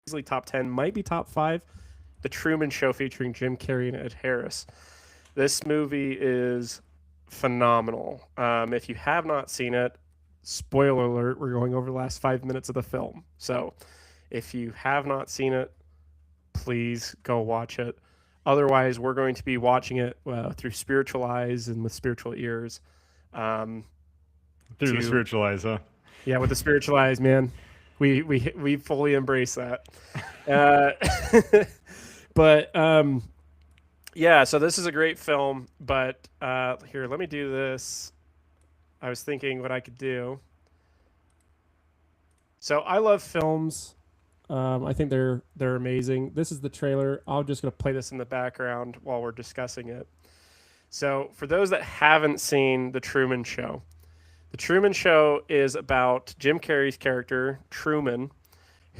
easily top 10, might be top 5. The Truman Show featuring Jim Carrey and Ed Harris. This movie is phenomenal. If you have not seen it, spoiler alert, we're going over the last 5 minutes of the film. So if you have not seen it, please go watch it. Otherwise, we're going to be watching it through spiritual eyes and with spiritual ears. Through the spiritual eyes, huh? Yeah, with the spiritual eyes, man. We fully embrace that. But yeah, so this is a great film. But here, let me do this. I was thinking what I could do. So I love films. I think they're amazing. This is the trailer. I'm just going to play this in the background while we're discussing it. So for those that haven't seen The Truman Show, The Truman Show is about Jim Carrey's character, Truman,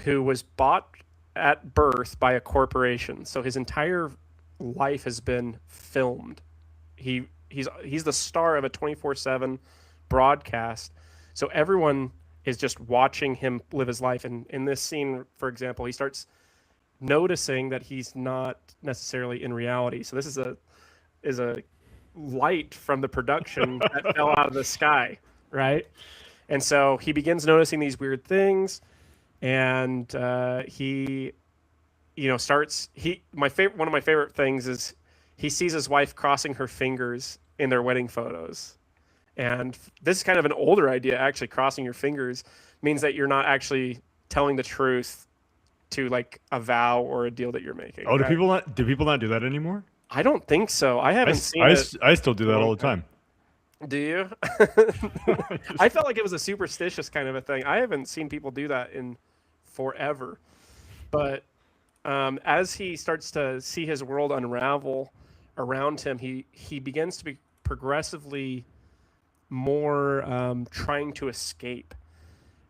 who was bought at birth by a corporation. So his entire life has been filmed. He's the star of a 24/7 broadcast. So everyone is just watching him live his life. And in this scene, for example, he starts noticing that he's not necessarily in reality. So this is a light from the production that fell out of the sky, right? And so he begins noticing these weird things, and he, starts. One of my favorite things is he sees his wife crossing her fingers in their wedding photos. And this is kind of an older idea, actually. Crossing your fingers means that you're not actually telling the truth to like a vow or a deal that you're making. Oh, right? Do people not do that anymore? I don't think so. I haven't seen it. I still do that all the time. Do you? I felt like it was a superstitious kind of a thing. I haven't seen people do that in forever. But as he starts to see his world unravel around him, he begins to be progressively more trying to escape.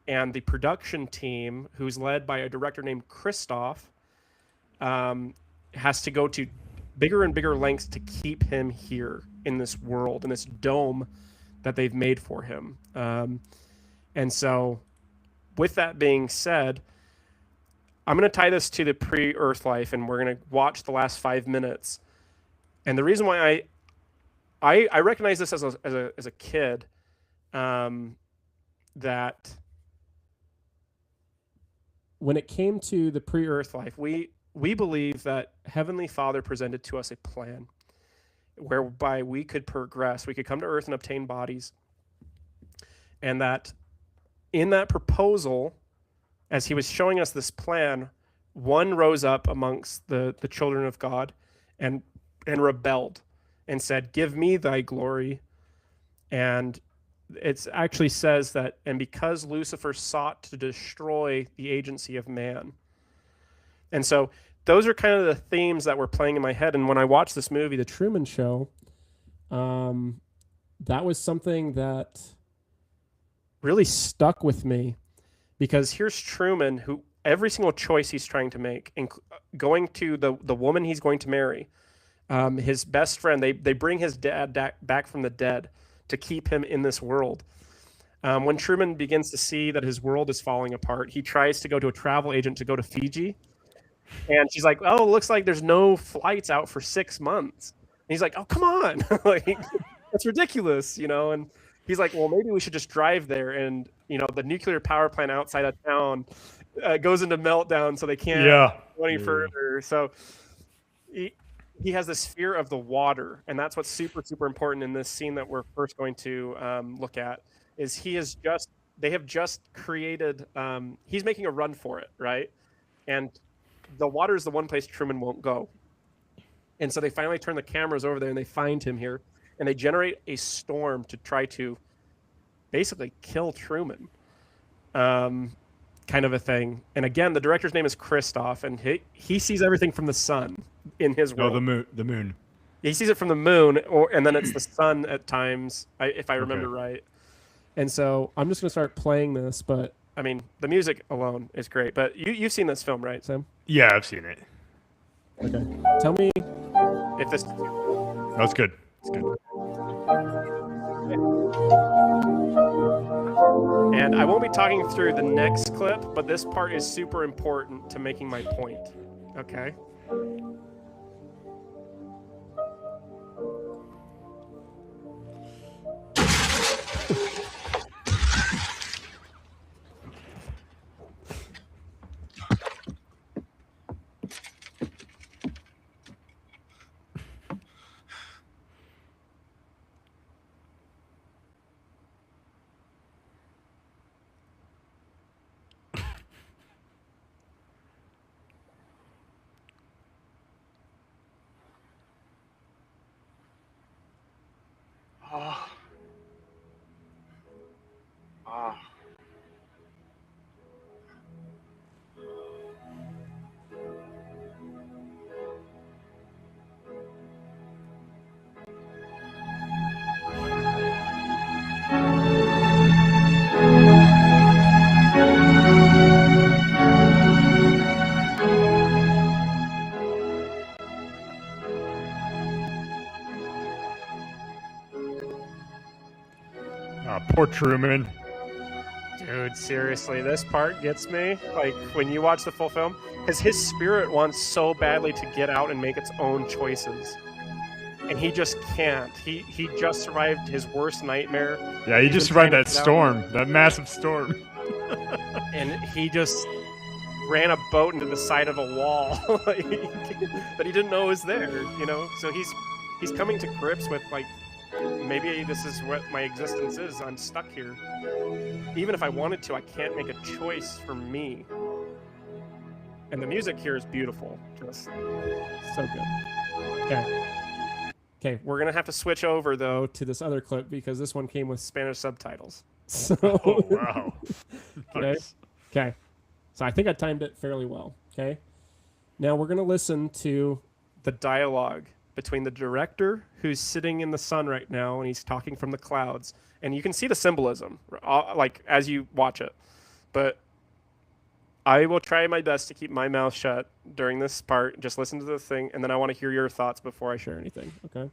And the production team, who's led by a director named Christoph, has to go to bigger and bigger lengths to keep him here in this world, in this dome that they've made for him. And so, with that being said, I'm going to tie this to the pre-Earth life, and we're going to watch the last 5 minutes. And the reason why I recognize this as a kid, that when it came to the pre-Earth life, we believe that Heavenly Father presented to us a plan whereby we could progress, we could come to Earth and obtain bodies, and that in that proposal, as he was showing us this plan, one rose up amongst the children of God and rebelled and said, "Give me thy glory." And it actually says that, and because Lucifer sought to destroy the agency of man. And so those are kind of the themes that were playing in my head. And when I watched this movie, The Truman Show, that was something that really stuck with me, because here's Truman, who every single choice he's trying to make, going to the woman he's going to marry, his best friend, they bring his dad back from the dead to keep him in this world. When Truman begins to see that his world is falling apart, he tries to go to a travel agent to go to Fiji. And she's like, "Oh, it looks like there's no flights out for 6 months." And he's like, "Oh, come on." Like, that's ridiculous, And he's like, "Well, maybe we should just drive there." And, the nuclear power plant outside of town goes into meltdown, so they can't go any further. So he has this fear of the water, and that's what's super, super important in this scene that we're first going to look at, is they have just created, he's making a run for it, right? And the water is the one place Truman won't go. And so they finally turn the cameras over there, and they find him here, and they generate a storm to try to basically kill Truman, kind of a thing. And again, the director's name is Christoph, and he sees everything from the sun in his world. Oh, the moon. He sees it from the moon, and then it's the sun at times, if I remember right. And so I'm just going to start playing this, but I mean, the music alone is great. But you've seen this film, right, Sam? Yeah, I've seen it. Okay. Tell me if this... Oh, it's good. It's good. And I won't be talking through the next clip, but this part is super important to making my point. Okay? Poor Truman. Dude, seriously, this part gets me. Like, when you watch the full film, because his spirit wants so badly to get out and make its own choices. And he just can't. He just survived his worst nightmare. Yeah, he He's just been survived trying that to get out. storm, that massive storm. And he just ran a boat into the side of a wall like, that he didn't know was there, you know? So he's coming to grips with, like, maybe this is what my existence is. I'm stuck here. Even if I wanted to, I can't make a choice for me. And the music here is beautiful. Just so good. Okay, we're going to have to switch over, though, to this other clip because this one came with Spanish subtitles. So, Oh, wow. Nice. Okay. So I think I timed it fairly well. Okay. Now we're going to listen to the dialogue between the director, who's sitting in the sun right now, and he's talking from the clouds. And you can see the symbolism, like, as you watch it. But I will try my best to keep my mouth shut during this part. Just listen to the thing, and then I want to hear your thoughts before I share anything. Okay?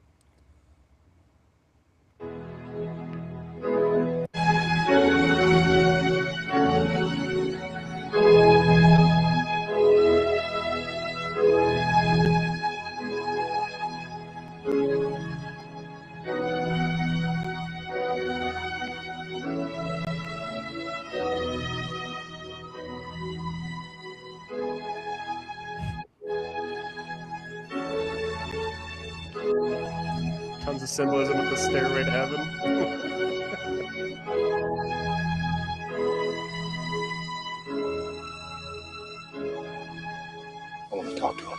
Tons of symbolism with the stairway to heaven. I want to talk to him.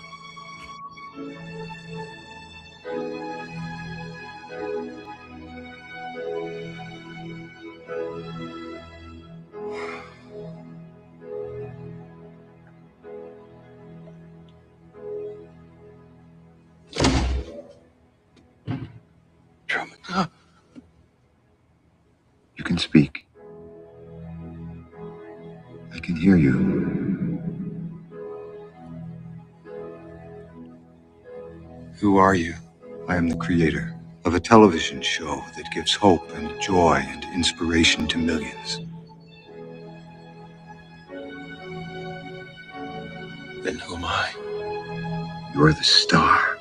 Truman. You can speak. I can hear you. Who are you? I am the creator of a television show that gives hope and joy and inspiration to millions. Then who am I? You're the star.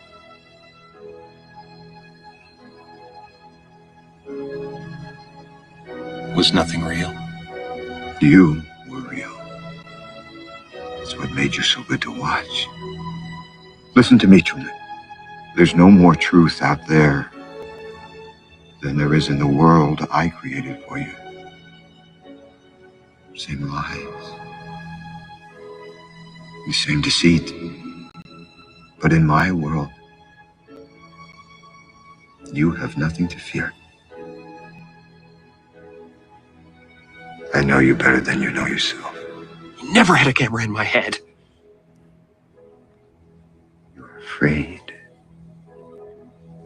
Was nothing real? You were real. That's what made you so good to watch. Listen to me, Truman. There's no more truth out there than there is in the world I created for you. Same lies. The same deceit. But in my world, you have nothing to fear. I know you better than you know yourself. I never had a camera in my head. You're afraid.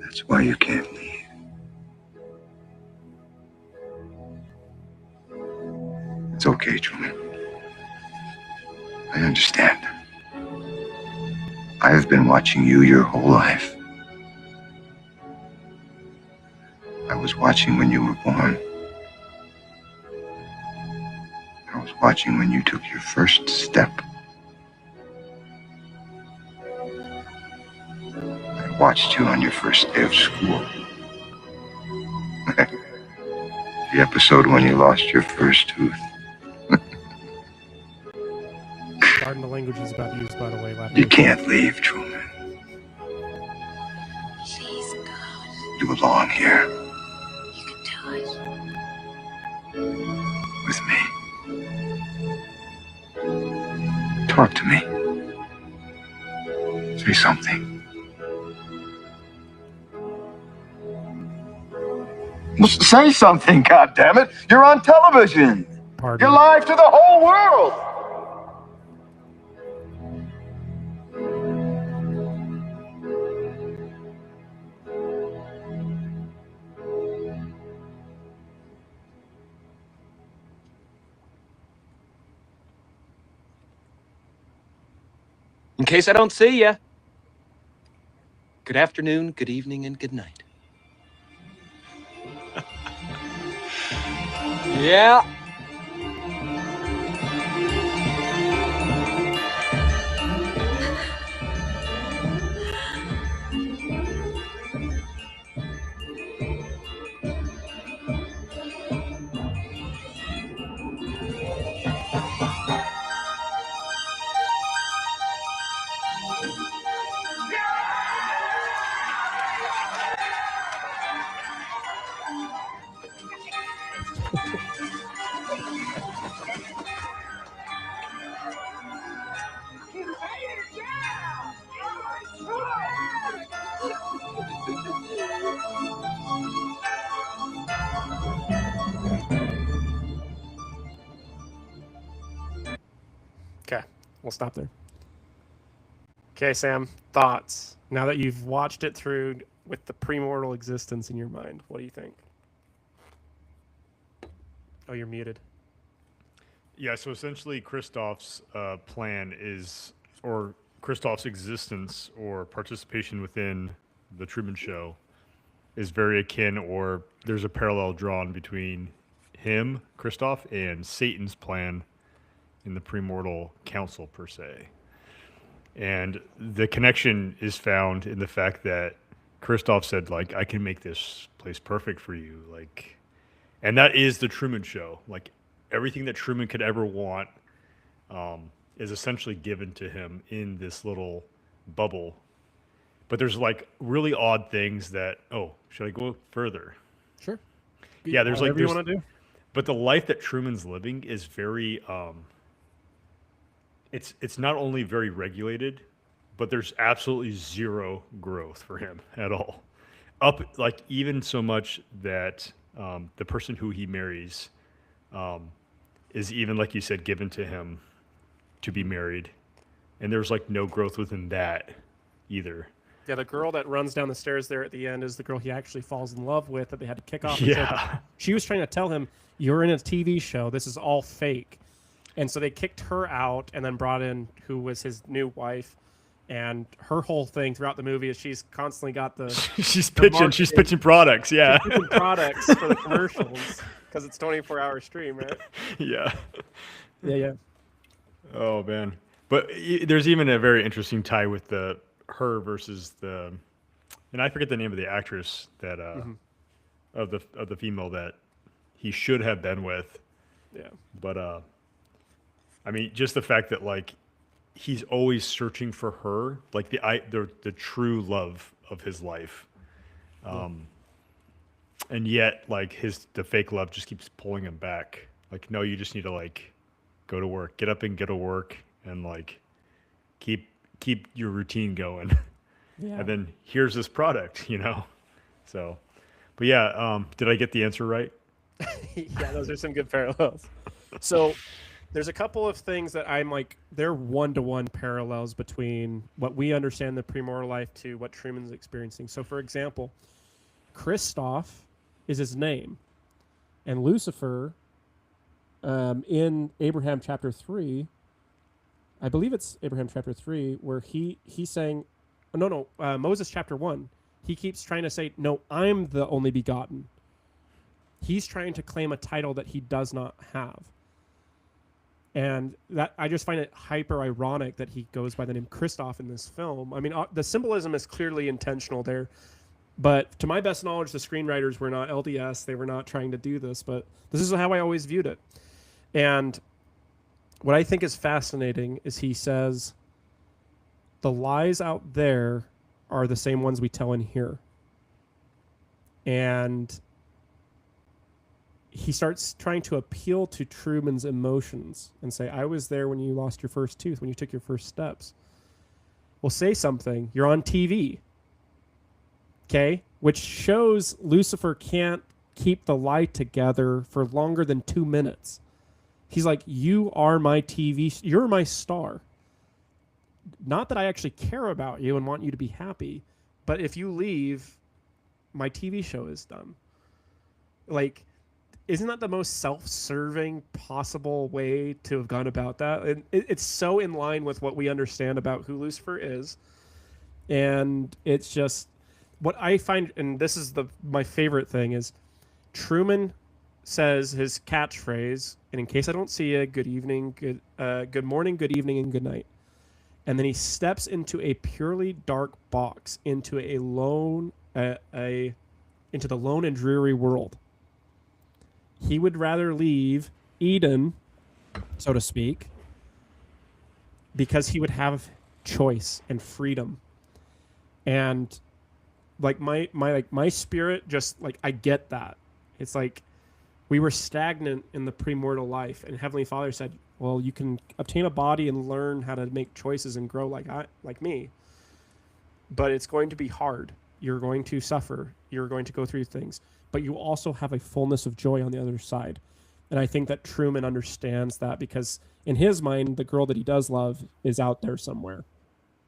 That's why you can't leave. It's okay, Truman. I understand. I have been watching you your whole life. I was watching when you were born. watching when you took your first step. I watched you on your first day of school. The episode when you lost your first tooth. Pardon the language he's about to use, by the way. You can't leave, Truman. Please, God. You belong here You can do it. with me. Talk to me. Say something. Well, say something, goddammit. You're on television. Pardon. You're live to the whole world. In case I don't see ya. Good afternoon, good evening, and good night. Yeah. Okay, we'll stop there. Okay, Sam, thoughts. Now that you've watched it through with the premortal existence in your mind, what do you think? Oh, you're muted. Yeah, so essentially Christoph's plan is, or Christoph's existence or participation within the Truman Show is very akin, or there's a parallel drawn between him, Christoph, and Satan's plan in the premortal council, per se. And the connection is found in the fact that Christoph said, like, I can make this place perfect for you. Like, and that is the Truman Show. Like, everything that Truman could ever want is essentially given to him in this little bubble. But there's like really odd things that, oh, should I go further? Sure. Yeah, there's like, whatever you want to do. but the life that Truman's living is very, it's not only very regulated, but there's absolutely zero growth for him at all. Up, like, even so much that the person who he marries is even, like you said, given to him to be married, and there's like no growth within that either. Yeah, the girl that runs down the stairs there at the end is the girl he actually falls in love with that they had to kick off. Yeah. She was trying to tell him, you're in a TV show. This is all fake. And so they kicked her out and then brought in who was his new wife. And her whole thing throughout the movie is she's constantly got the she's pitching products. Yeah. She's pitching products for the commercials because it's 24-hour stream, right? Yeah. Yeah. Oh man. But there's even a very interesting tie with her versus and I forget the name of the actress that of the female that he should have been with. Yeah. But I mean, just the fact that like he's always searching for her, like the true love of his life. And yet like the fake love just keeps pulling him back. Like, no, you just need to like go to work, get up and go to work and like keep your routine going. Yeah. And then here's this product, you know? So, but yeah, did I get the answer right? Yeah, those are some good parallels. So there's a couple of things that I'm like, they're one-to-one parallels between what we understand the premortal life to what Truman's experiencing. So for example, Christoph is his name. And Lucifer, in Abraham chapter 3, I believe it's Abraham chapter 3, where he's saying, Moses chapter 1, he keeps trying to say, no, I'm the only begotten. He's trying to claim a title that he does not have. And that I just find it hyper ironic that he goes by the name Christoph in this film. I mean, the symbolism is clearly intentional there, but to my best knowledge, the screenwriters were not LDS. They were not trying to do this, but this is how I always viewed it. And what I think is fascinating is he says, the lies out there are the same ones we tell in here. And he starts trying to appeal to Truman's emotions and say, I was there when you lost your first tooth, when you took your first steps. Well, say something. You're on TV. Okay? Which shows Lucifer can't keep the lie together for longer than 2 minutes. He's like, you are my TV. You're my star. Not that I actually care about you and want you to be happy, but if you leave, my TV show is done. Like, isn't that the most self-serving possible way to have gone about that? And it's so in line with what we understand about who Lucifer is. And it's just what I find, and this is my favorite thing, is Truman says his catchphrase, and in case I don't see you, good evening, good morning, good evening, and good night. And then he steps into a purely dark box, into into the lone and dreary world. He would rather leave Eden, so to speak, because he would have choice and freedom. And like my spirit, just like, I get that. It's like we were stagnant in the premortal life, and Heavenly Father said, well, you can obtain a body and learn how to make choices and grow like me. But it's going to be hard. You're going to suffer. You're going to go through things. But you also have a fullness of joy on the other side. And I think that Truman understands that, because in his mind, the girl that he does love is out there somewhere.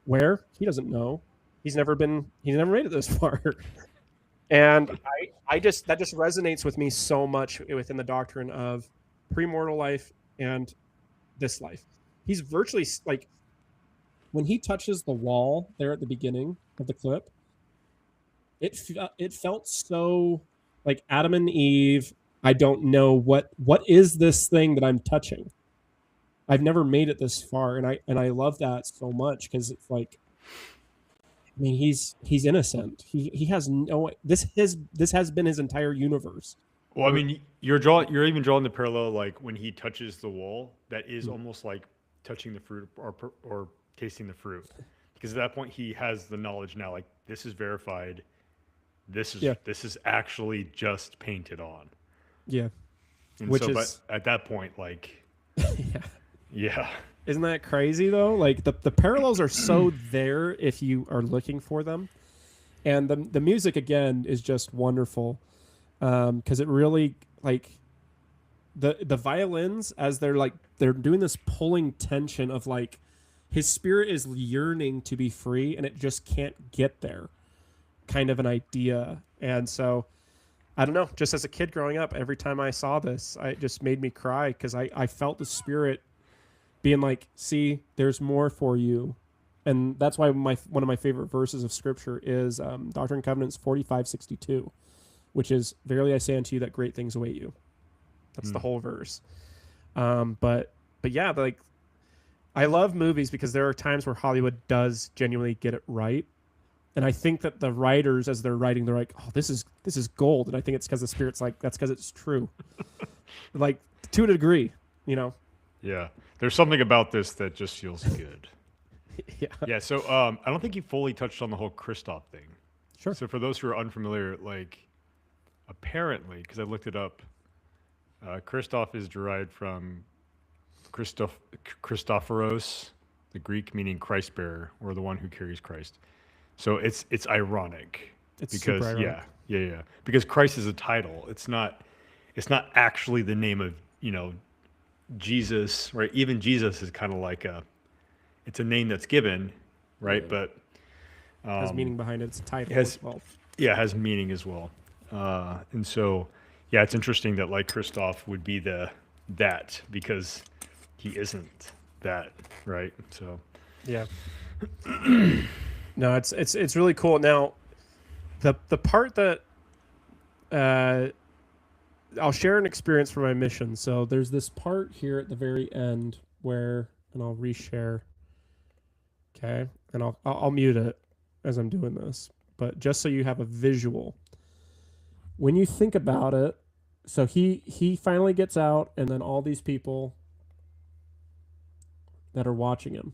Where? He doesn't know. He's never made it this far. And that just resonates with me so much within the doctrine of premortal life and this life. He's virtually like, when he touches the wall there at the beginning of the clip, it felt so like Adam and Eve. I don't know what is this thing that I'm touching. I've never made it this far, and I love that so much, because it's like, I mean, he's innocent. He has no, this has been his entire universe. Well, I mean, you're even drawing the parallel, like when he touches the wall, that is almost like touching the fruit or tasting the fruit, because at that point he has the knowledge now, like, this is verified. This is actually just painted on. Yeah. And but at that point, like, yeah. Isn't that crazy though? Like the parallels are so there if you are looking for them. And the music again is just wonderful. Because it really, like, the violins, as they're doing this pulling tension of like, his spirit is yearning to be free and it just can't get there, kind of an idea. And so I don't know, just as a kid growing up, every time I saw this, it just made me cry, because I felt the spirit being like, see, there's more for you. And that's why one of my favorite verses of scripture is Doctrine and Covenants 45:62, which is, verily I say unto you that great things await you. That's the whole verse. But yeah, like, I love movies because there are times where Hollywood does genuinely get it right. And I think that the writers, as they're writing, they're like, oh, this is gold. And I think it's because the Spirit's like, that's because it's true. Like, to a degree, you know? Yeah. There's something about this that just feels good. Yeah. Yeah. So I don't think you fully touched on the whole Christoph thing. Sure. So for those who are unfamiliar, like, apparently, because I looked it up, Christoph is derived from Christophoros, the Greek, meaning Christ bearer, or the one who carries Christ. So it's ironic. It's because super ironic. yeah. Because Christ is a title. It's not actually the name of, Jesus, right? Even Jesus is kind of like it's a name that's given, right? Yeah. But has meaning behind it. It's a title has, as well. Yeah, it has meaning as well. And so, yeah, it's interesting that like Christoph would be that, because he isn't that, right? So yeah. No, it's really cool. Now, the part that I'll share an experience from my mission. So there's this part here at the very end where, and I'll reshare. Okay, and I'll mute it as I'm doing this, but just so you have a visual. When you think about it, so he finally gets out, and then all these people that are watching him.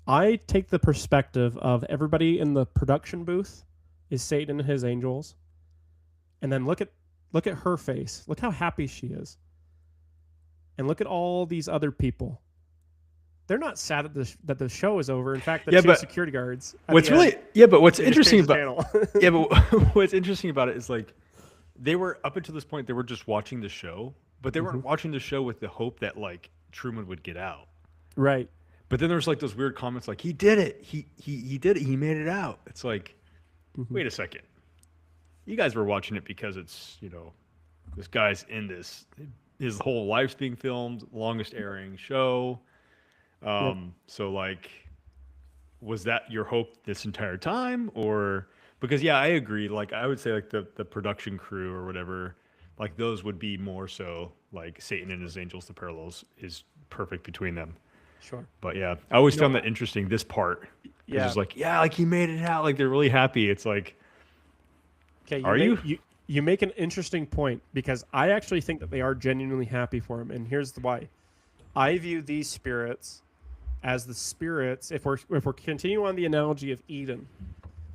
I take the perspective of everybody in the production booth is Satan and his angels, and then look at her face. Look how happy she is, and look at all these other people. They're not sad that the show is over. In fact, the two security guards. What's interesting about what's interesting about it is like they were up until this point they were just watching the show, but they weren't watching the show with the hope that like Truman would get out. Right. But then there's like those weird comments like he did it. He did it. He made it out. It's like, wait a second. You guys were watching it because it's, this guy's in this. His whole life's being filmed, longest airing show. So like, was that your hope this entire time? Or because I agree. Like I would say like the production crew or whatever, like those would be more so like Satan and his angels. The parallels is perfect between them. Sure. But I always found that interesting. This part, it's like like he made it out. Like they're really happy. It's like, okay, you make an interesting point because I actually think that they are genuinely happy for him, and here's why. I view these spirits as the spirits. If we're continuing on the analogy of Eden,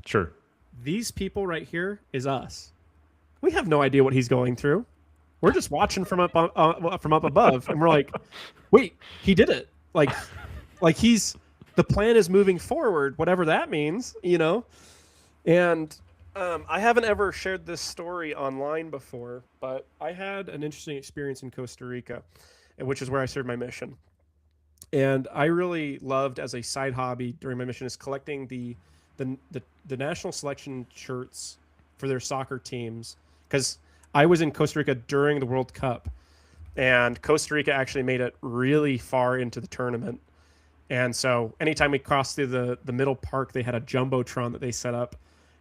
sure. These people right here is us. We have no idea what he's going through. We're just watching from up above, and we're like, wait, he did it. Like the plan is moving forward, whatever that means, And I haven't ever shared this story online before, but I had an interesting experience in Costa Rica, which is where I served my mission. And I really loved, as a side hobby during my mission, is collecting the national selection shirts for their soccer teams, because I was in Costa Rica during the World Cup, and Costa Rica actually made it really far into the tournament. And so anytime we crossed through the middle park, they had a jumbotron that they set up,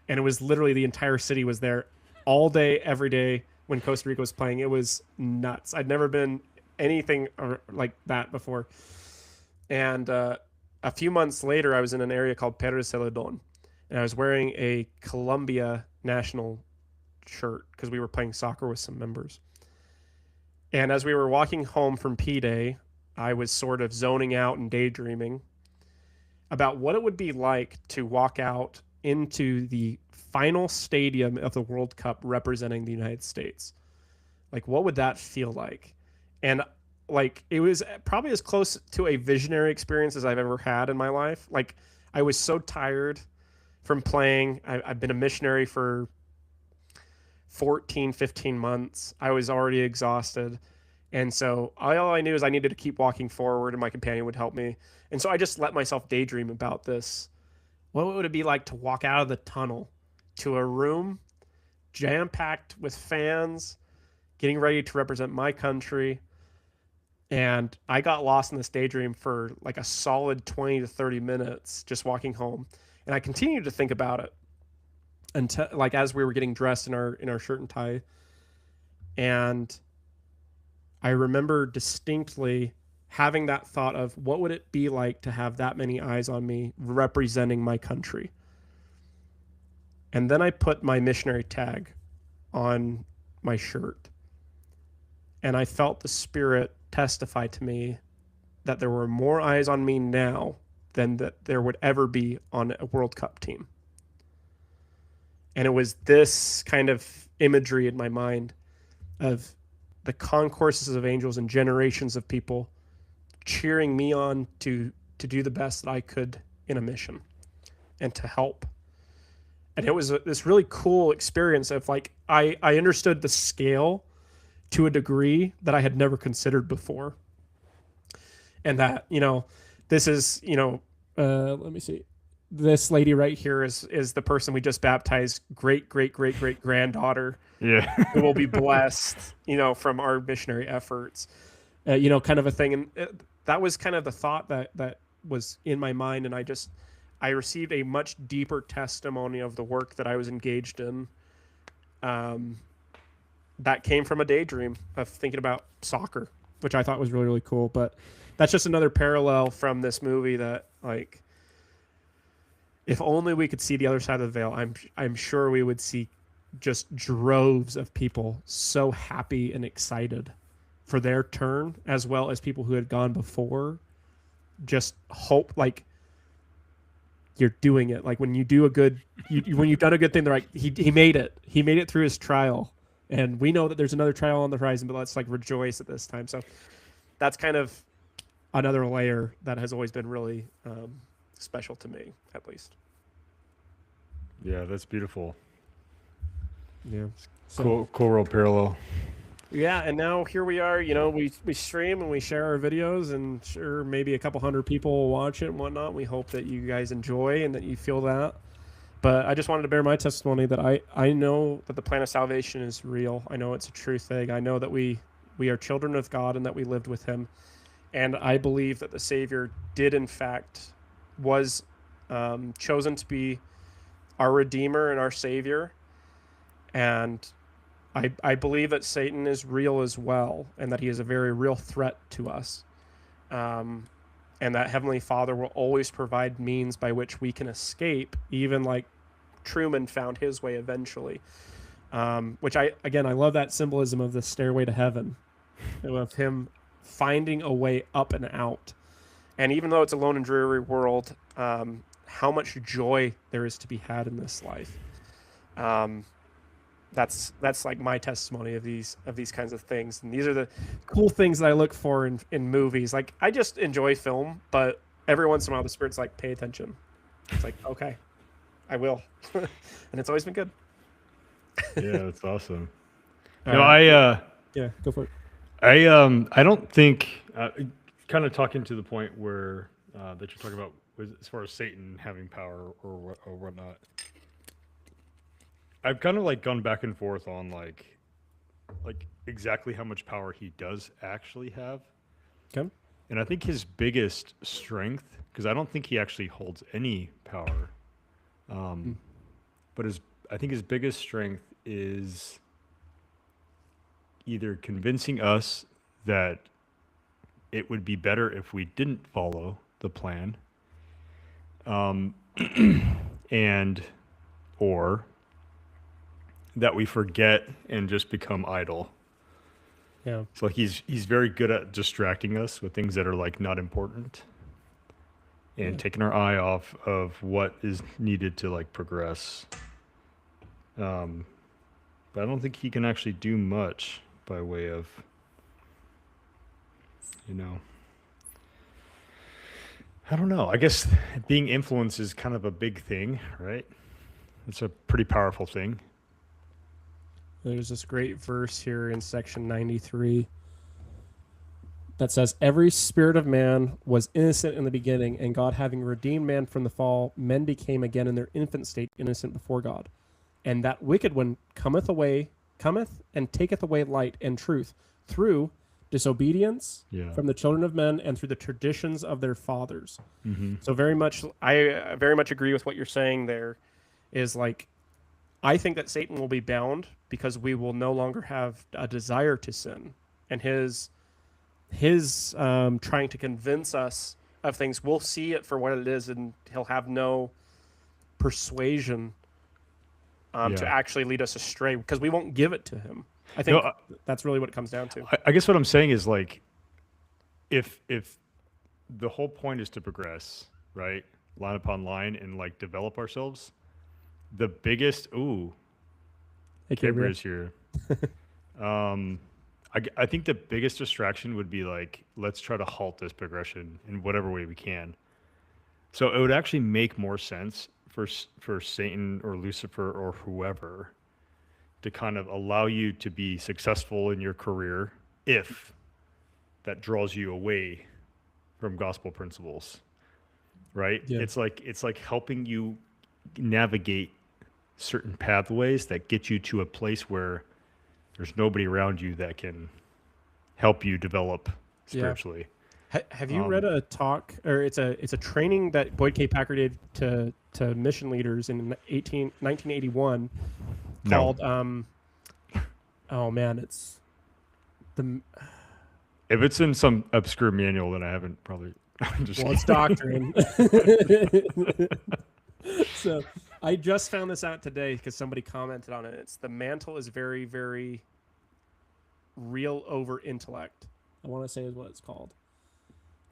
and it was literally the entire city was there all day, every day when Costa Rica was playing. It was nuts. I'd never been anything like that before. And a few months later, I was in an area called Pérez Celedón, and I was wearing a Colombia national shirt because we were playing soccer with some members. And as we were walking home from P-Day, I was sort of zoning out and daydreaming about what it would be like to walk out into the final stadium of the World Cup representing the United States. Like, what would that feel like? And like, it was probably as close to a visionary experience as I've ever had in my life. Like, I was so tired from playing. I've been a missionary for 15 months. I was already exhausted. And so all I knew is I needed to keep walking forward, and my companion would help me. And so I just let myself daydream about this. What would it be like to walk out of the tunnel to a room jam-packed with fans getting ready to represent my country? And I got lost in this daydream for like a solid 20 to 30 minutes just walking home. And I continued to think about it until, like, as we were getting dressed in our shirt and tie. And I remember distinctly having that thought of what would it be like to have that many eyes on me representing my country. And then I put my missionary tag on my shirt. And I felt the Spirit testify to me that there were more eyes on me now than that there would ever be on a World Cup team. And it was this kind of imagery in my mind of the concourses of angels and generations of people cheering me on to do the best that I could in a mission and to help. And it was this really cool experience of like, I understood the scale to a degree that I had never considered before. And that, this is, let me see. This lady right here is the person we just baptized, great granddaughter. Yeah. Who will be blessed, from our missionary efforts, kind of a thing. And that was kind of the thought that was in my mind. And I received a much deeper testimony of the work that I was engaged in. that came from a daydream of thinking about soccer, which I thought was really, really cool. But that's just another parallel from this movie that, like, if only we could see the other side of the veil, I'm sure we would see just droves of people so happy and excited for their turn, as well as people who had gone before. Just hope, like, you're doing it. Like when you do a good, when you've done a good thing, they're like, he made it. He made it through his trial, and we know that there's another trial on the horizon. But let's like rejoice at this time. So that's kind of another layer that has always been really special to me, at least. Yeah, that's beautiful. Yeah. Cool world parallel. Yeah, and now here we are. You know, we stream and we share our videos, and sure, maybe a couple hundred people will watch it and whatnot. We hope that you guys enjoy and that you feel that. But I just wanted to bear my testimony that I know that the plan of salvation is real. I know it's a true thing. I know that we are children of God and that we lived with Him. And I believe that the Savior did, in fact, was chosen to be our Redeemer and our Savior. And I believe that Satan is real as well, and that he is a very real threat to us. And that Heavenly Father will always provide means by which we can escape, even like Truman found his way eventually. Which I love that symbolism of the stairway to heaven, of him finding a way up and out. And even though it's a lone and dreary world, how much joy there is to be had in this life. That's like my testimony of these kinds of things. And these are the cool things that I look for in movies. Like, I just enjoy film, but every once in a while the Spirit's like, pay attention. It's like, okay, I will. And it's always been good. Yeah, that's awesome. Yeah, go for it. I don't think, kind of talking to the point where that you're talking about as far as Satan having power or whatnot. I've kind of like gone back and forth on like exactly how much power he does actually have. Okay. And I think his biggest strength, because I don't think he actually holds any power, but I think his biggest strength is either convincing us that it would be better if we didn't follow the plan, and or that we forget and just become idle. Yeah. So like he's very good at distracting us with things that are like not important, and taking our eye off of what is needed to like progress. But I don't think he can actually do much by way of, I don't know. I guess being influenced is kind of a big thing, right? It's a pretty powerful thing. There's this great verse here in section 93 that says, every spirit of man was innocent in the beginning, and God having redeemed man from the fall, men became again in their infant state innocent before God. And that wicked one cometh and taketh away light and truth through disobedience from the children of men and through the traditions of their fathers. Mm-hmm. So I very much agree with what you're saying there. Is like, I think that Satan will be bound because we will no longer have a desire to sin, and his trying to convince us of things. We'll see it for what it is, and he'll have no persuasion to actually lead us astray because we won't give it to him. I think that's really what it comes down to. I guess what I'm saying is like, if the whole point is to progress, right, line upon line, and like develop ourselves, the biggest Gabriel's here. I think the biggest distraction would be like, let's try to halt this progression in whatever way we can. So it would actually make more sense for Satan or Lucifer or whoever to kind of allow you to be successful in your career if that draws you away from gospel principles, right? Yeah. It's like helping you navigate certain pathways that get you to a place where there's nobody around you that can help you develop spiritually. Yeah. Have you read a talk, or it's a training that Boyd K. Packer did to mission leaders in 1981 called Oh man, it's the If it's in some obscure manual, then I haven't probably. I'm just well, it's kidding. doctrine. So I just found this out today because somebody commented on it. It's the mantle is very, very real over intellect. I want to say is what it's called.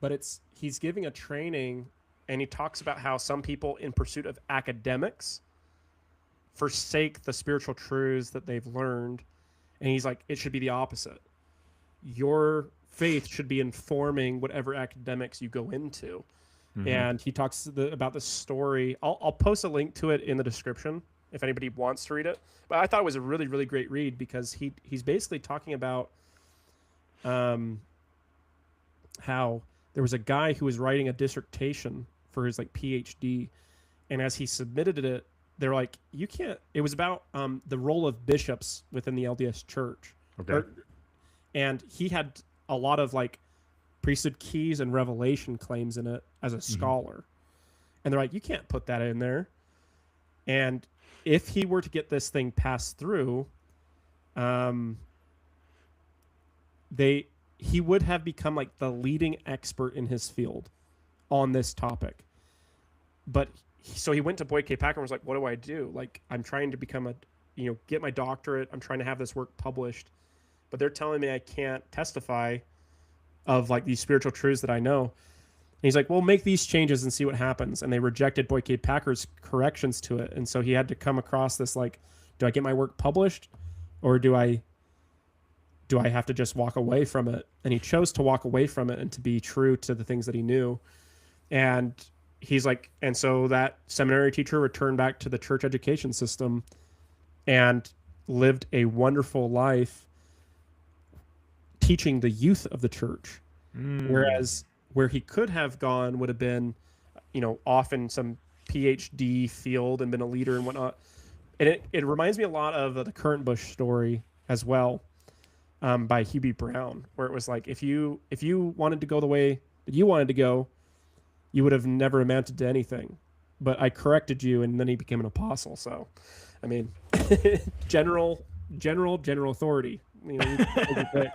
But he's giving a training and he talks about how some people in pursuit of academics forsake the spiritual truths that they've learned. And he's like, it should be the opposite. Your faith should be informing whatever academics you go into. Mhm. And he talks about this story. I'll post a link to it in the description if anybody wants to read it. But I thought it was a really, really great read because he's basically talking about how there was a guy who was writing a dissertation for his like PhD, and as he submitted it, they're like, you can't. It was about the role of bishops within the LDS Church. Okay. And he had a lot of like priesthood keys and revelation claims in it as a scholar. And they're like, you can't put that in there. And if he were to get this thing passed through, he would have become like the leading expert in his field on this topic. But so he went to Boyd K. Packer and was like, what do I do? Like, I'm trying to become get my doctorate. I'm trying to have this work published, but they're telling me I can't testify of like these spiritual truths that I know. And he's like, well, make these changes and see what happens. And they rejected Boyd K. Packer's corrections to it. And so he had to come across this, like, do I get my work published or do I have to just walk away from it? And he chose to walk away from it and to be true to the things that he knew. And he's like, and so that seminary teacher returned back to the church education system and lived a wonderful life teaching the youth of the church. Whereas where he could have gone would have been, off in some PhD field and been a leader and whatnot. And it reminds me a lot of the Current Bush story as well, by Hugh B. Brown, where it was like, if you wanted to go the way that you wanted to go, you would have never amounted to anything. But I corrected you, and then he became an apostle. So, I mean, general authority. You can pick.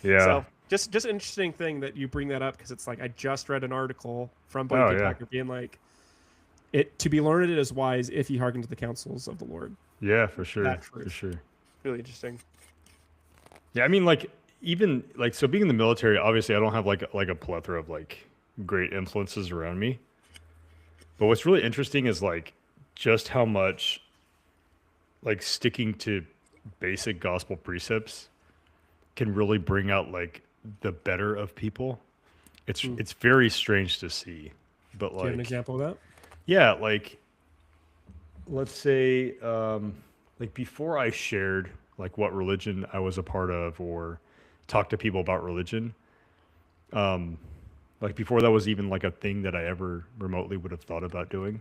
Yeah. So just an interesting thing that you bring that up because it's like I just read an article from Boyd K. Packer being like, it to be learned is wise if ye hearken to the counsels of the Lord. Yeah, for sure. That truth. For sure. Really interesting. Yeah, I mean, like, even like, so being in the military, obviously I don't have like a plethora of like great influences around me. But what's really interesting is like just how much like sticking to basic gospel precepts can really bring out like the better of people. It's very strange to see. But like, do you have an example of that? Yeah, like let's say like before I shared like what religion I was a part of or talked to people about religion, like before that was even like a thing that I ever remotely would have thought about doing,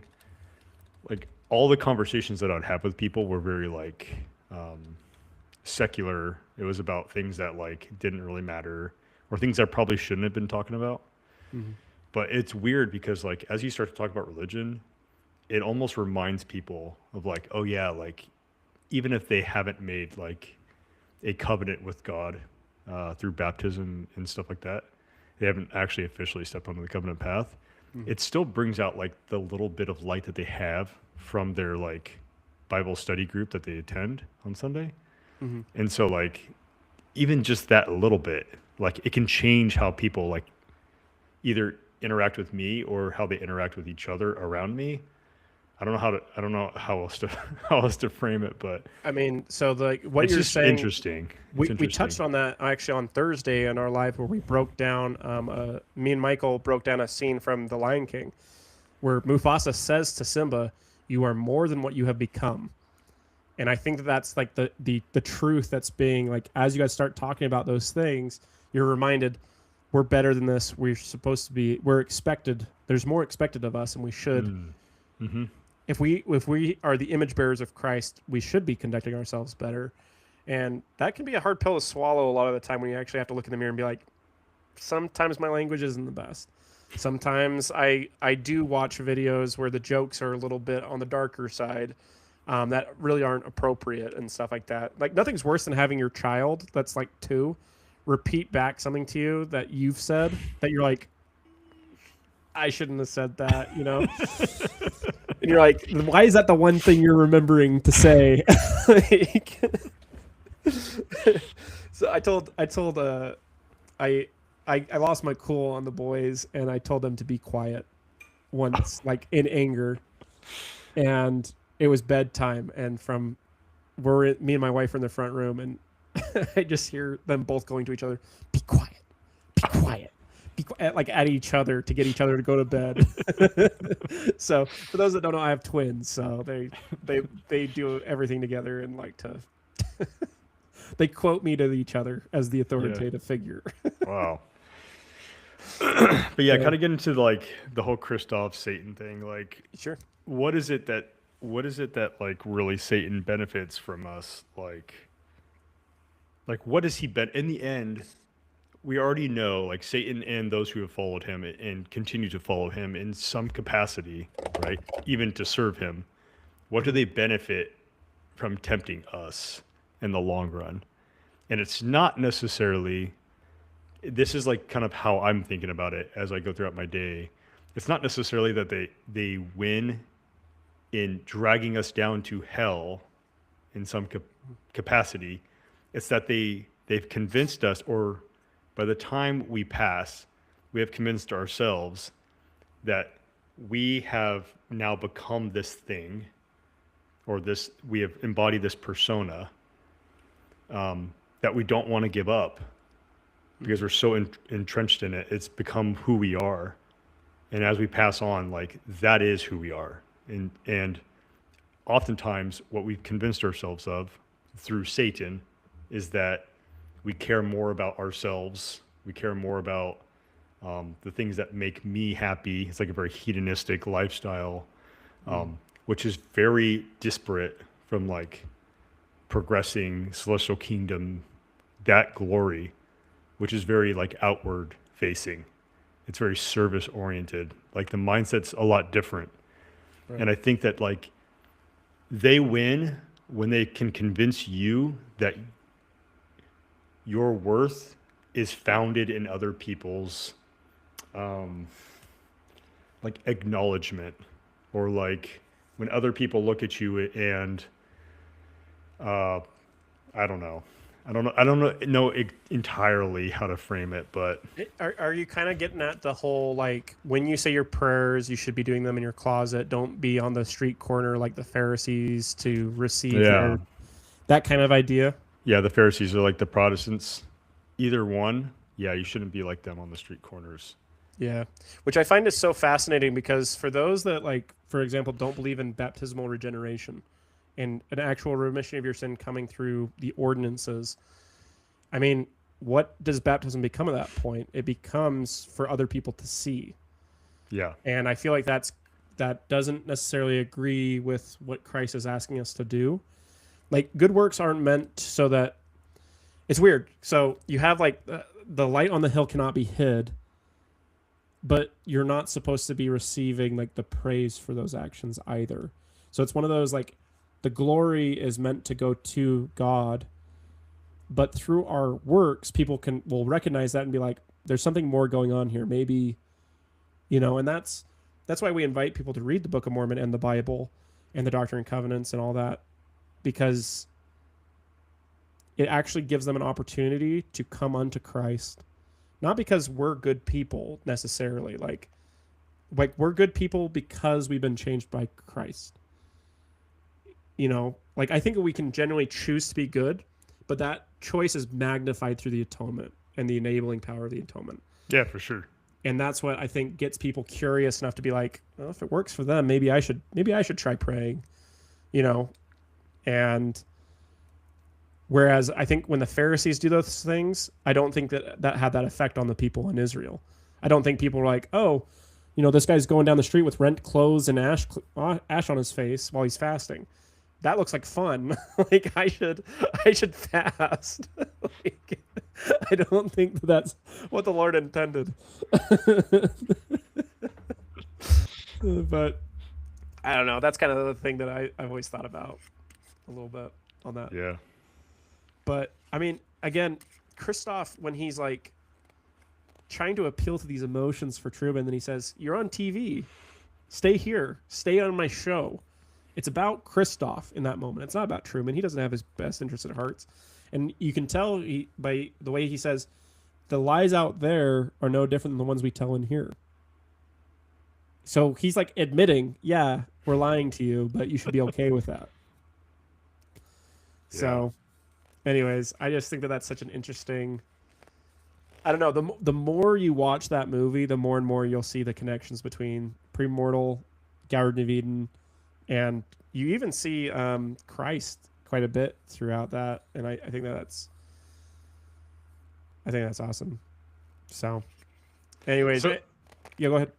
like all the conversations that I'd have with people were very like secular. It was about things that like didn't really matter or things I probably shouldn't have been talking about. But it's weird because like as you start to talk about religion, it almost reminds people of like, oh yeah, like even if they haven't made like a covenant with God through baptism and stuff like that, they haven't actually officially stepped onto the covenant path. It still brings out like the little bit of light that they have from their like Bible study group that they attend on Sunday. And so like even just that little bit, like it can change how people like either interact with me or how they interact with each other around me. I don't know how else to frame it, but I mean, so what it's you're just saying, interesting. we touched on that actually on Thursday in our live where we broke down, me and Michael broke down a scene from The Lion King where Mufasa says to Simba, "You are more than what you have become." And I think that's like the truth that's being like, as you guys start talking about those things, you're reminded we're better than this. We're supposed to be. We're expected. There's more expected of us, and we should. If we are the image bearers of Christ, we should be conducting ourselves better. And that can be a hard pill to swallow a lot of the time when you actually have to look in the mirror and be like, sometimes my language isn't the best. Sometimes I do watch videos where the jokes are a little bit on the darker side. that really aren't appropriate and stuff like that. Like nothing's worse than having your child that's like 2 repeat back something to you that you've said that you're like, I shouldn't have said that, you know? And you're like, why is that the one thing you're remembering to say? Like, so I lost my cool on the boys and I told them to be quiet once, like in anger. And it was bedtime, and me and my wife are in the front room, and I just hear them both going to each other, be quiet, be quiet, be quiet, like at each other to get each other to go to bed. So for those that don't know, I have twins, so they do everything together and like to they quote me to each other as the authoritative figure. Wow. But yeah, kind of get into like the whole Christoph Satan thing. Like, Sure. what is it that like really Satan benefits from us? Like what does he in the end? We already know like Satan and those who have followed him and continue to follow him in some capacity, right? Even to serve him. What do they benefit from tempting us in the long run? And it's not necessarily, this is like kind of how I'm thinking about it as I go throughout my day. It's not necessarily that they win in dragging us down to hell in some capacity. It's that they've convinced us, or by the time we pass, we have convinced ourselves that we have now become this thing, or this, we have embodied this persona that we don't want to give up because we're so entrenched in it. It's become who we are. And as we pass on, like that is who we are. And oftentimes what we've convinced ourselves of through Satan is that we care more about ourselves. We care more about the things that make me happy. It's like a very hedonistic lifestyle, which is very disparate from like progressing celestial kingdom, that glory, which is very like outward facing. It's very service oriented. Like the mindset's a lot different. Right. And I think that like they win when they can convince you that your worth is founded in other people's like acknowledgement, or like when other people look at you and I don't know entirely how to frame it, but Are you kind of getting at the whole, like, when you say your prayers, you should be doing them in your closet. Don't be on the street corner like the Pharisees to receive that kind of idea? Yeah, the Pharisees are like the Protestants. Either one, yeah, you shouldn't be like them on the street corners. Yeah, which I find is so fascinating, because for those that, like, for example, don't believe in baptismal regeneration and an actual remission of your sin coming through the ordinances, I mean, what does baptism become at that point? It becomes for other people to see. Yeah. And I feel like that doesn't necessarily agree with what Christ is asking us to do. Like, good works aren't meant so that, it's weird. So you have like the light on the hill cannot be hid, but you're not supposed to be receiving like the praise for those actions either. So it's one of those, like, the glory is meant to go to God, but through our works, people will recognize that and be like, there's something more going on here. Maybe, you know, and that's why we invite people to read the Book of Mormon and the Bible and the Doctrine and Covenants and all that, because it actually gives them an opportunity to come unto Christ. Not because we're good people necessarily, like we're good people because we've been changed by Christ. You know, like, I think we can generally choose to be good, but that choice is magnified through the atonement and the enabling power of the atonement. Yeah, for sure. And that's what I think gets people curious enough to be like, well, if it works for them, maybe I should try praying, you know? And whereas I think when the Pharisees do those things, I don't think that had that effect on the people in Israel. I don't think people were like, oh, you know, this guy's going down the street with rent clothes and ash on his face while he's fasting. That looks like fun. Like, I should fast. Like, I don't think that's what the Lord intended. But I don't know. That's kind of the thing that I've always thought about a little bit on that. Yeah. But I mean, again, Christoph, when he's like trying to appeal to these emotions for Truman, then he says, "You're on TV. Stay here. Stay on my show." It's about Christoph in that moment. It's not about Truman. He doesn't have his best interest at heart. And you can tell by the way he says, the lies out there are no different than the ones we tell in here. So he's like admitting, yeah, we're lying to you, but you should be okay with that. Yeah. So, anyways, I just think that that's such an interesting. I don't know. The more you watch that movie, the more and more you'll see the connections between Premortal, Garden of Eden, and you even see Christ quite a bit throughout that. And I think that's awesome. So, anyways, So- yeah, go ahead.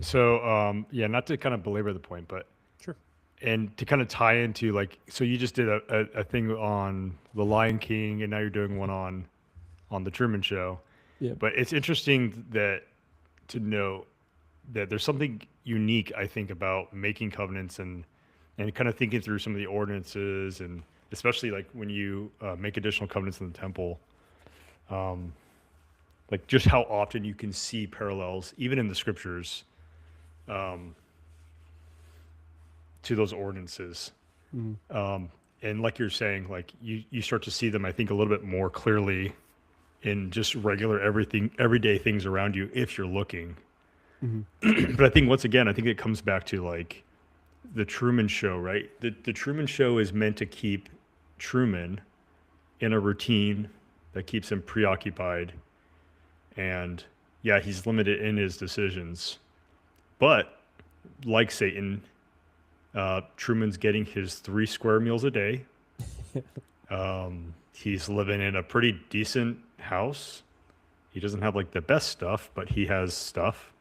So, yeah, not to kind of belabor the point, but Sure. and to kind of tie into like, so you just did a thing on The Lion King, and now you're doing one on The Truman Show. Yeah. But it's interesting that to know that there's something unique, I think, about making covenants and kind of thinking through some of the ordinances, and especially like when you make additional covenants in the temple, like just how often you can see parallels, even in the scriptures, to those ordinances. And like you're saying, like you start to see them, I think, a little bit more clearly in just regular everyday things around you if you're looking. But I think once again, I think it comes back to like the Truman Show, right? The Truman Show is meant to keep Truman in a routine that keeps him preoccupied. And yeah, he's limited in his decisions. But like Satan, Truman's getting his 3 square meals a day. He's living in a pretty decent house. He doesn't have like the best stuff, but he has stuff.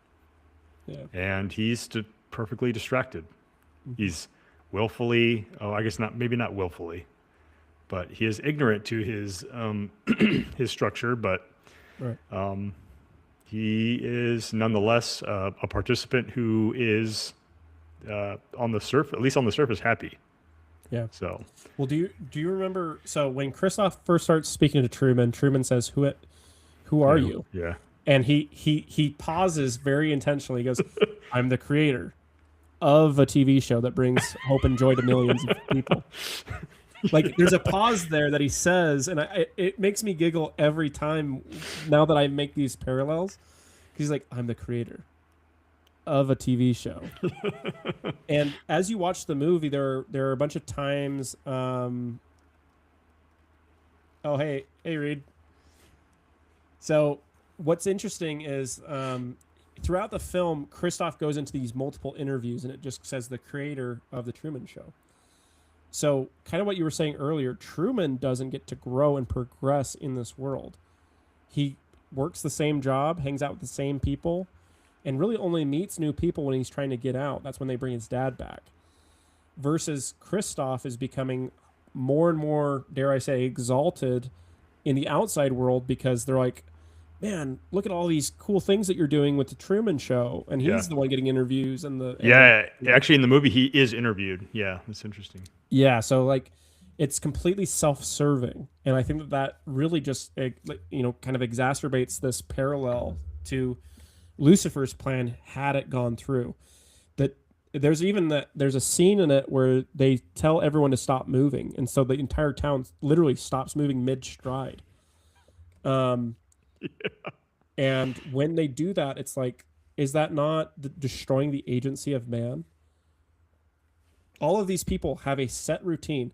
Yeah. And he's perfectly distracted. He's willfully, I guess maybe not willfully, but he is ignorant to his his structure, but Right. he is nonetheless a participant who is on the surface, at least on the surface, happy. Yeah. So, Well, do you remember? So when Christoph first starts speaking to Truman, Truman says, "Who are you?" Yeah. And he pauses very intentionally. He goes, "I'm the creator of a TV show that brings hope and joy to millions of people." Like there's a pause there that he says, and it makes me giggle every time. Now that I make these parallels, he's like, "I'm the creator of a TV show." And as you watch the movie, there are a bunch of times. Oh, hey, Reed. So what's interesting is throughout the film, Christoph goes into these multiple interviews, and it just says the creator of the Truman Show. So kind of what you were saying earlier, Truman doesn't get to grow and progress in this world. He works the same job, hangs out with the same people, and really only meets new people when he's trying to get out. That's when they bring his dad back. Versus Christoph is becoming more and more, dare I say, exalted in the outside world because they're like, man, look at all these cool things that you're doing with the Truman Show. And he's the one getting interviews actually in the movie he is interviewed. Yeah, that's interesting. Yeah, so like it's completely self-serving. And I think that really just, kind of exacerbates this parallel to Lucifer's plan had it gone through. That there's a scene in it where they tell everyone to stop moving, and so the entire town literally stops moving mid-stride. And when they do that, it's like, is that not destroying the agency of man? All of these people have a set routine.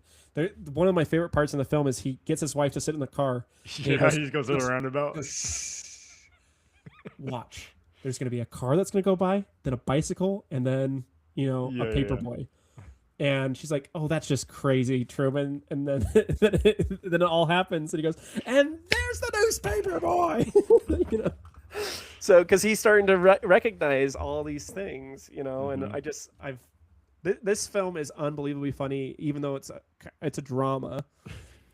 One of my favorite parts in the film is he gets his wife to sit in the car. He goes to the roundabout. Watch. There's going to be a car that's going to go by, then a bicycle, and then, a paper boy. And she's like, "Oh, that's just crazy, Truman." And then then it all happens, and he goes, "And there's the newspaper boy." So because he's starting to recognize all these things, and this film is unbelievably funny, even though it's a drama.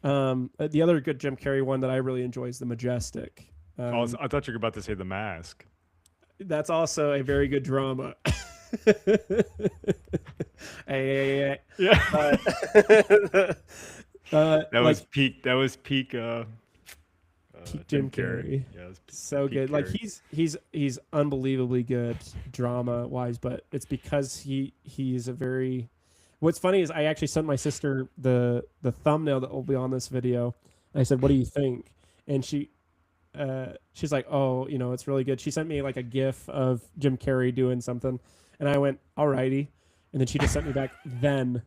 The other good Jim Carrey one that I really enjoy is The Majestic. I thought you were about to say The Mask. That's also a very good drama. Hey. Yeah. That was Like peak. That was peak. peak Jim Jim Carrey. Carrey. Yeah, it was So peak good. Like Carrey. he's unbelievably good drama wise, but it's because he's a very. What's funny is I actually sent my sister the thumbnail that will be on this video. And I said, "What do you think?" And she's like, "Oh, it's really good." She sent me like a GIF of Jim Carrey doing something, and I went, "Alrighty," and then she just sent me back then.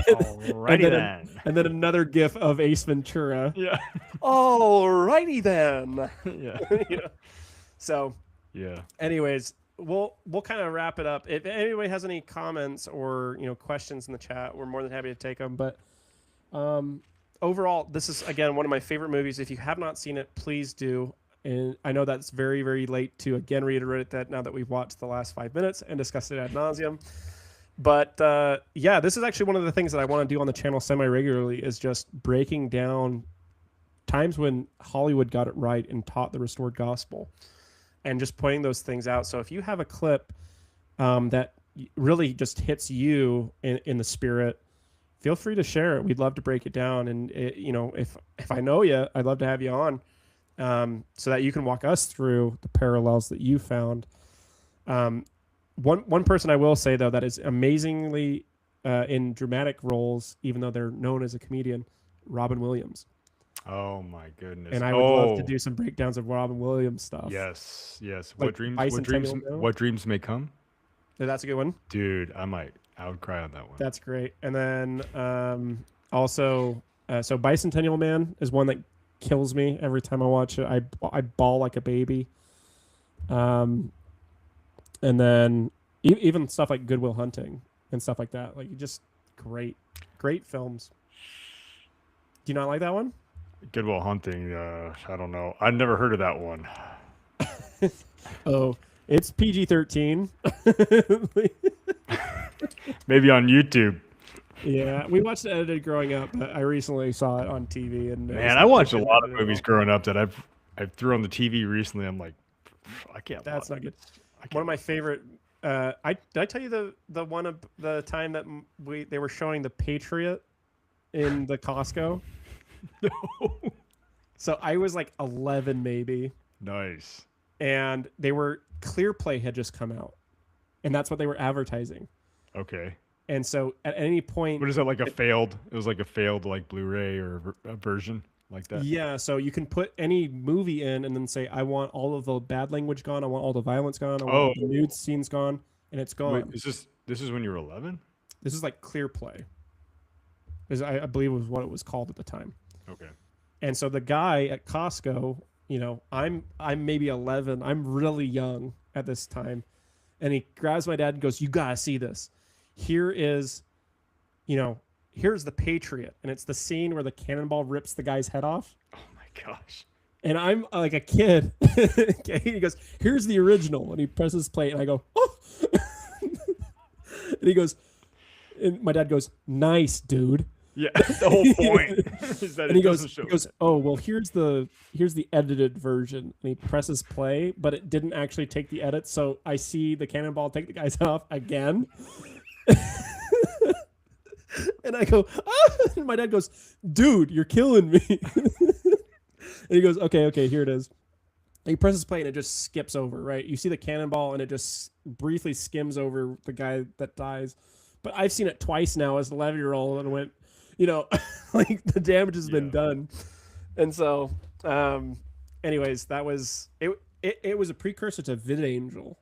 Alrighty then. And then another GIF of Ace Ventura. Yeah. Alrighty then. Yeah. Yeah. So, Yeah. anyways, we'll kind of wrap it up. If anybody has any comments or questions in the chat, we're more than happy to take them. But overall, this is again one of my favorite movies. If you have not seen it, please do. And I know that's very, very late to again reiterate that now that we've watched the last 5 minutes and discussed it ad nauseum. But yeah, this is actually one of the things that I want to do on the channel semi-regularly is just breaking down times when Hollywood got it right and taught the restored gospel and just pointing those things out. So if you have a clip that really just hits you in the spirit, feel free to share it. We'd love to break it down. And, if I know you, I'd love to have you on so that you can walk us through the parallels that you found. One person I will say, though, that is amazingly in dramatic roles, even though they're known as a comedian, Robin Williams. Oh my goodness. And I would love to do some breakdowns of Robin Williams stuff. Yes. Yes. Like What dreams? Bicentennial Man. What dreams may come? That's a good one. Dude, I would cry on that one. That's great. And then also, so Bicentennial Man is one that kills me every time I watch it. I bawl like a baby. And then even stuff like Good Will Hunting and stuff like that. Like just great films. Do you not like that one? Good Will Hunting. I don't know. I've never heard of that one. Oh, it's PG-13. Maybe on YouTube. Yeah, we watched it edited growing up, but I recently saw it on TV. And Man, I watched a lot of movies growing up that I threw on the TV recently. I'm like, I can't. That's watch not good. this. One of my favorite. Did I tell you the one of the time that they were showing The Patriot in the Costco? No. So I was like 11 maybe, Nice. and Clear Play had just come out, and that's what they were advertising. Okay. And so at any point, What is that, like a failed? It was like a failed like Blu-ray or a version like that. yeah, so you can put any movie in and then say, I want all of the bad language gone, I want all the violence gone, I want all the nude scenes gone, and it's gone. Wait, this is when you were 11? This is like Clear Play. I believe was what it was called at the time. Okay. And so the guy at Costco, I'm maybe 11. I'm really young at this time. And he grabs my dad and goes, "You got to see this. Here's The Patriot." And it's the scene where the cannonball rips the guy's head off. Oh my gosh. And I'm like a kid. Okay? He goes, "Here's the original." And he presses play. And I go, "Oh." And he goes, and my dad goes, "Nice, dude." Yeah, the whole point is that And he doesn't goes, show. "Oh, well, here's the edited version." And he presses play, but it didn't actually take the edit. So I see the cannonball take the guy's head off again. And I go, "Ah!" And my dad goes, "Dude, you're killing me." And he goes, okay, here it is. And he presses play and it just skips over, right? You see the cannonball and it just briefly skims over the guy that dies. But I've seen it twice now as an 11-year-old and went, like the damage has been done. And so, anyways, that was it. It was a precursor to VidAngel,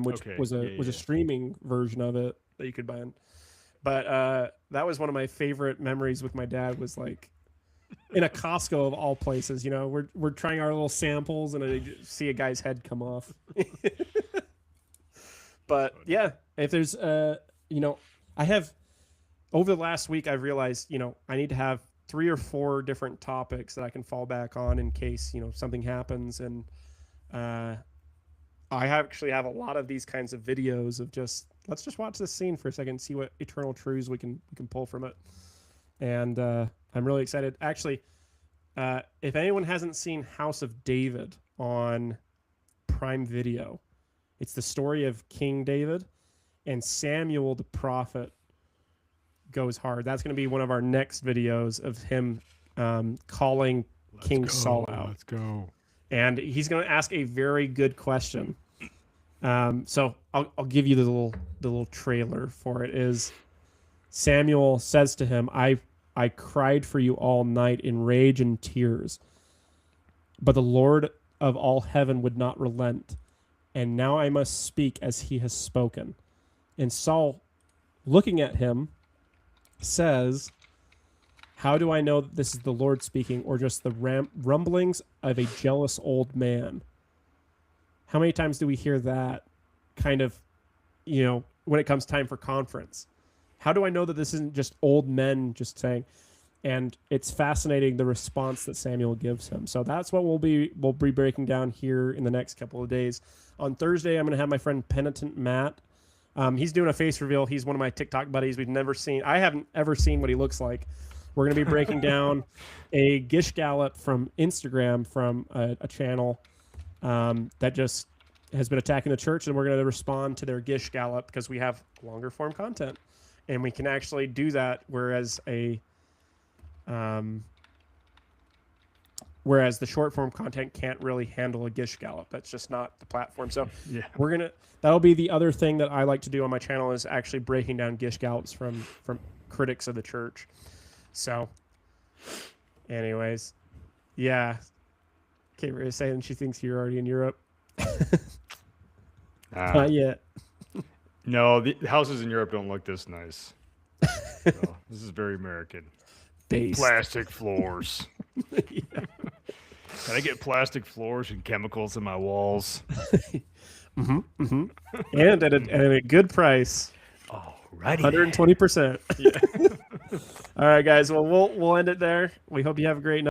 which was a streaming version of it that you could buy. But that was one of my favorite memories with my dad. Was like in a Costco of all places. We're trying our little samples and I see a guy's head come off. But yeah, if there's I have. Over the last week, I've realized, I need to have 3 or 4 different topics that I can fall back on in case, something happens. And I actually have a lot of these kinds of videos of let's just watch this scene for a second and see what eternal truths we can pull from it. And I'm really excited. Actually, if anyone hasn't seen House of David on Prime Video, It's the story of King David, and Samuel the prophet goes hard. That's going to be one of our next videos of him calling King Saul out. Let's go. And he's going to ask a very good question. So I'll give you the little trailer for it. Is Samuel says to him, I cried for you all night in rage and tears, but the Lord of all heaven would not relent, and now I must speak as he has spoken. And Saul, looking at him, says, how do I know that this is the Lord speaking, or just the rumblings of a jealous old man? How many times do we hear that kind of, when it comes time for conference? How do I know that this isn't just old men just saying? And it's fascinating the response that Samuel gives him. So that's what we'll be breaking down here in the next couple of days. On Thursday, I'm going to have my friend Penitent Matt. He's doing a face reveal. He's one of my TikTok buddies. I haven't ever seen what he looks like. We're going to be breaking down a Gish Gallop from Instagram from a channel that just has been attacking the church, and we're going to respond to their Gish Gallop because we have longer form content, and we can actually do that. Whereas the short form content can't really handle a Gish Gallop. That's just not the platform. So Yeah. that'll be the other thing that I like to do on my channel, is actually breaking down Gish Gallops from critics of the church. So anyways, yeah. Kate was saying she thinks you're already in Europe. Not yet. No, the houses in Europe don't look this nice. So, this is very American. Based. Plastic floors. Yeah. Can I get plastic floors and chemicals in my walls? And at a good price. Alrighty. 120%. Yeah. All right, guys. Well, we'll end it there. We hope you have a great night.